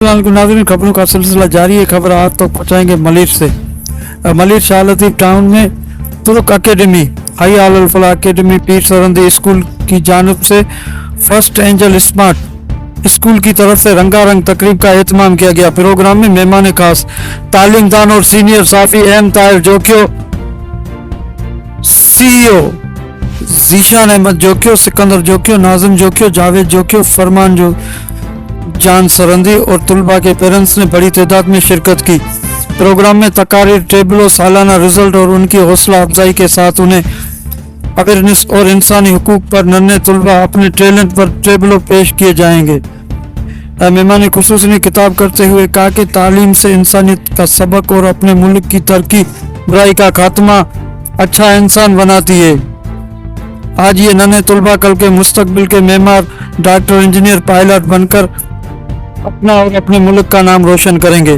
नाज़रीन, खबरों का सिलसिला जारी है। खबर आज तो पहुँचाएंगे मलिर से। मलिर शाह लतीफ़ टाउन में तुर्क अकेडमी हाई अल फलाह अकेडमी पीर सरंदी स्कूल की जानिब से फर्स्ट एंजल स्मार्ट स्कूल की तरफ से रंगारंग तकरीब का एहतमाम किया गया। प्रोग्राम में मेहमान खास तालीमदान और सीनियर साफी एम ताहिर जोकियो, CEO जीशान अहमद जोकियो, सिकंदर जोकियो, नाजिम जोकियो, जावेद जोकियो, फरमान जो जान सरंदी और तुलबा के पेरेंट्स ने बड़ी तादाद में शिरकत की। प्रोग्राम में तकारीर, टेबलों, सालाना रिजल्ट और उनकी हौसला अफजाई के साथ उन्हें अवेयरनेस और इंसानी हुकूक पर नन्हे तुलबा अपने टैलेंट पर टेबलों पेश किए जाएंगे। मेहमान खुसूस ने खिताब करते हुए कहा कि तालीम से इंसानियत का सबक और अपने मुल्क की तरक्की, बुराई का खात्मा, अच्छा इंसान बनाती है। आज ये नन्हे तुलबा कल के मुस्तकबिल के मेमार, डॉक्टर, इंजीनियर, पायलट बनकर अपना और अपने मुल्क का नाम रोशन करेंगे।